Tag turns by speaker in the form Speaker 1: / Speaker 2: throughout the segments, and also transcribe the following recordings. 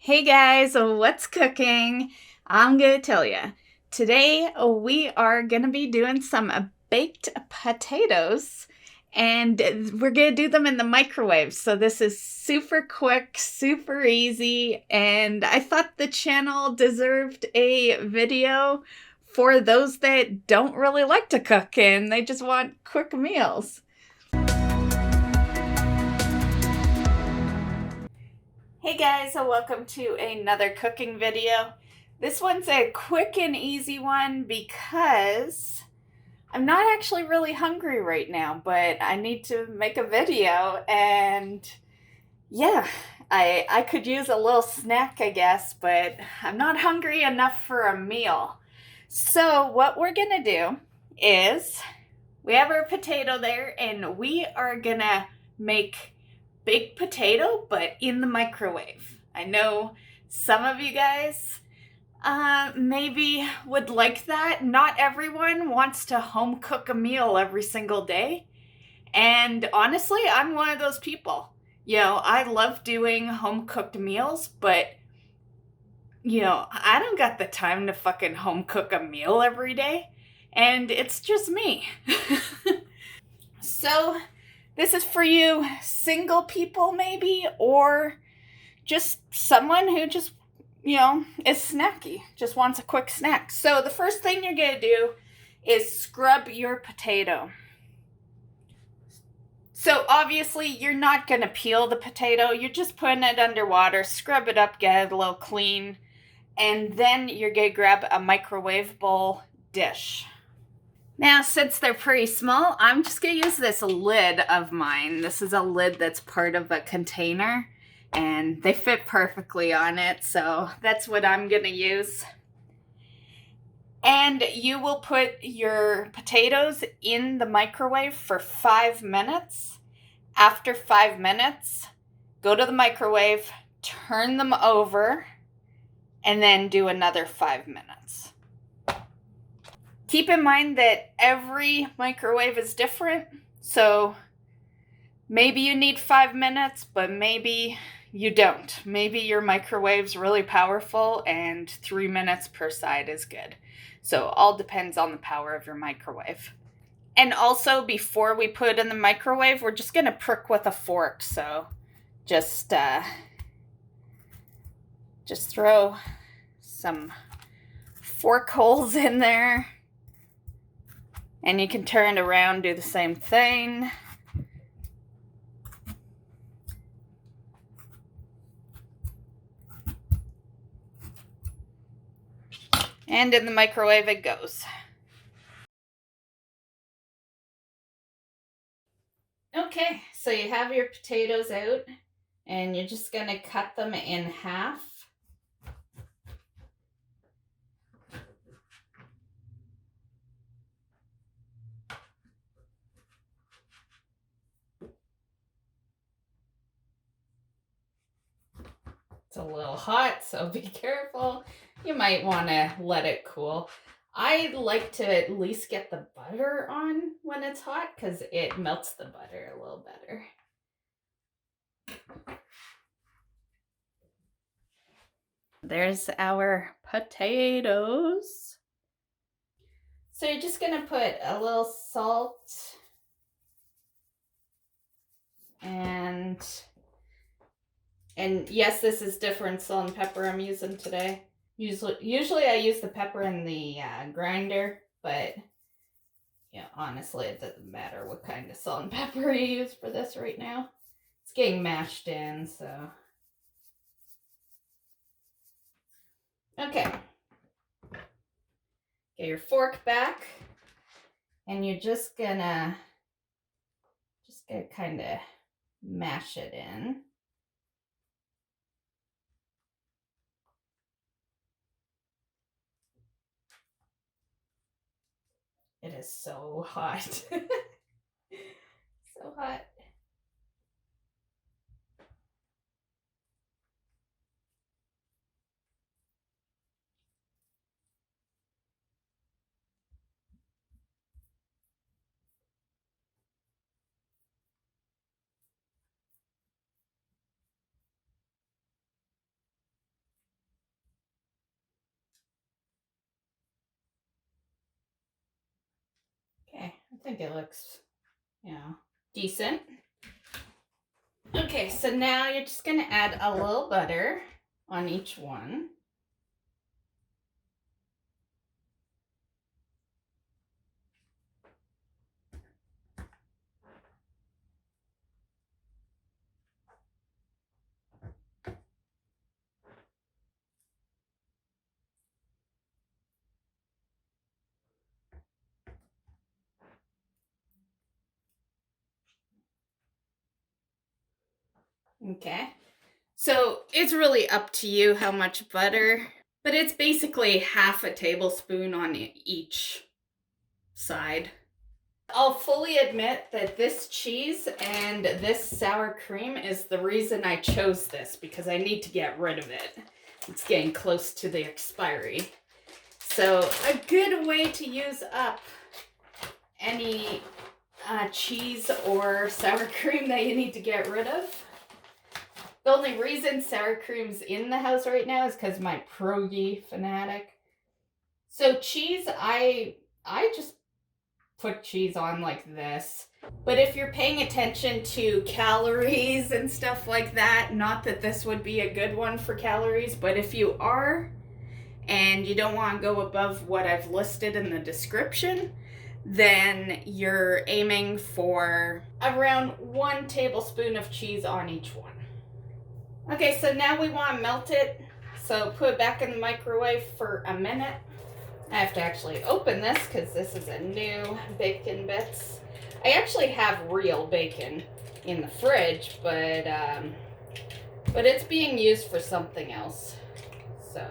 Speaker 1: Hey guys, what's cooking? I'm gonna tell you. Today we are gonna be doing some baked potatoes and we're gonna do them in the microwave. So this is super quick, super easy, and I thought the channel deserved a video for those that don't really like to cook and they just want quick meals. Hey guys, welcome to another cooking video. This one's a quick and easy one because I'm not actually really hungry right now, but I need to make a video and yeah, I could use a little snack, I guess, but I'm not hungry enough for a meal. So what we're gonna do is we have our potato there and we are gonna make baked potato, but in the microwave. I know some of you guys maybe would like that. Not everyone wants to home cook a meal every single day. And honestly, I'm one of those people. I love doing home cooked meals, but I don't got the time to fucking home cook a meal every day. And it's just me. So, this is for you single people, maybe, or just someone who just, is snacky, just wants a quick snack. So, the first thing you're going to do is scrub your potato. So, obviously, you're not going to peel the potato, you're just putting it under water, scrub it up, get it a little clean, and then you're going to grab a microwavable dish. Now, since they're pretty small, I'm just going to use this lid of mine. This is a lid that's part of a container, and they fit perfectly on it, so that's what I'm going to use. And you will put your potatoes in the microwave for 5 minutes. After 5 minutes, go to the microwave, turn them over, and then do another 5 minutes. Keep in mind that every microwave is different, so maybe you need 5 minutes, but maybe you don't. Maybe your microwave's really powerful and 3 minutes per side is good. So all depends on the power of your microwave. And also, before we put it in the microwave, we're just going to prick with a fork, so just throw some fork holes in there. And you can turn it around, do the same thing. And in the microwave it goes. Okay, so you have your potatoes out, and you're just going to cut them in half. It's a little hot, so be careful. You might want to let it cool. I like to at least get the butter on when it's hot because it melts the butter a little better. There's our potatoes. So you're just going to put a little salt and yes, this is different salt and pepper I'm using today. Usually I use the pepper in the grinder, but honestly, it doesn't matter what kind of salt and pepper you use for this right now. It's getting mashed in, so. Okay. Get your fork back, and you're just gonna kind of mash it in. It is so hot. So hot. think it looks, decent. Okay, so now you're just gonna add a little butter on each one. Okay, so it's really up to you how much butter, but it's basically half a tablespoon on each side. I'll fully admit that this cheese and this sour cream is the reason I chose this, because I need to get rid of it. It's getting close to the expiry. So a good way to use up any cheese or sour cream that you need to get rid of. The only reason sour cream's in the house right now is because my pierogi fanatic. So cheese, I just put cheese on like this. But if you're paying attention to calories and stuff like that, not that this would be a good one for calories, but if you are and you don't want to go above what I've listed in the description, then you're aiming for around 1 tablespoon of cheese on each one. Okay, so now we want to melt it. So put it back in the microwave for a minute. I have to actually open this because this is a new bacon bits. I actually have real bacon in the fridge, but it's being used for something else. So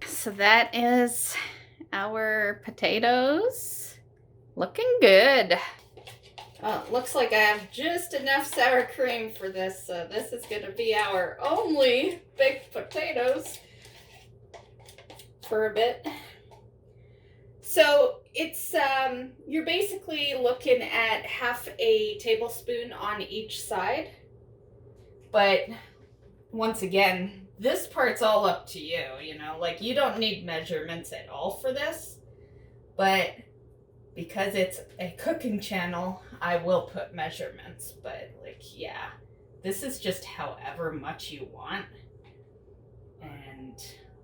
Speaker 1: So that is our potatoes. Looking good. Well, it looks like I have just enough sour cream for this. So this is going to be our only baked potatoes for a bit. So it's, you're basically looking at half a tablespoon on each side. But once again, this part's all up to you, like you don't need measurements at all for this, but because it's a cooking channel, I will put measurements, but this is just however much you want. And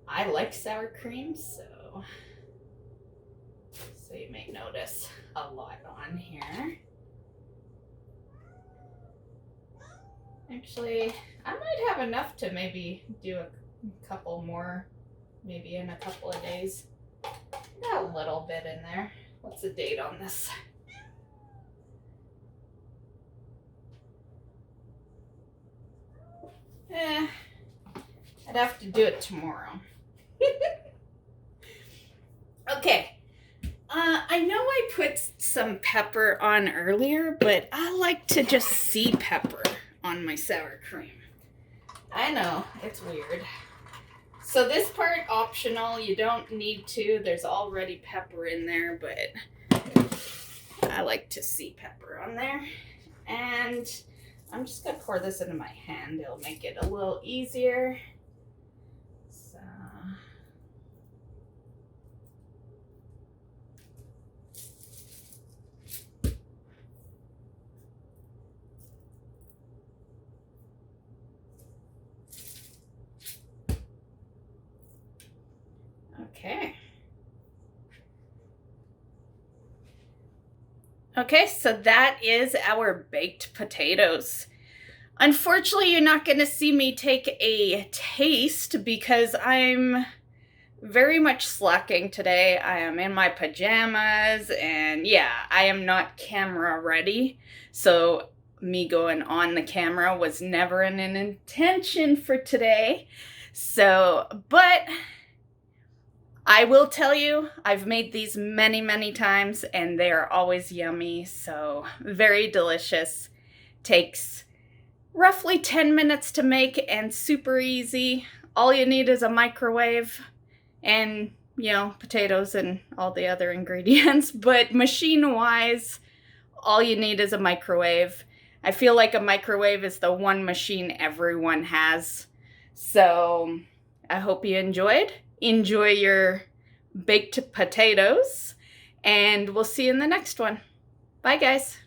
Speaker 1: I like sour cream, so you may notice a lot on here. Actually, I might have enough to maybe do a couple more, maybe in a couple of days. Got a little bit in there. What's the date on this? I'd have to do it tomorrow. Okay. I know I put some pepper on earlier, but I like to just see pepper on my sour cream. I know, it's weird. So this part, optional, you don't need to. There's already pepper in there, but I like to see pepper on there. And I'm just gonna pour this into my hand. It'll make it a little easier. So Okay, so that is our baked potatoes. Unfortunately, you're not going to see me take a taste because I'm very much slacking today. I am in my pajamas and I am not camera ready. So me going on the camera was never an intention for today. But I will tell you, I've made these many, many times and they are always yummy. So very delicious. Takes roughly 10 minutes to make and super easy. All you need is a microwave and you know, potatoes and all the other ingredients, but machine-wise, all you need is a microwave. I feel like a microwave is the one machine everyone has. So I hope you enjoyed. Enjoy your baked potatoes, and we'll see you in the next one. Bye, guys.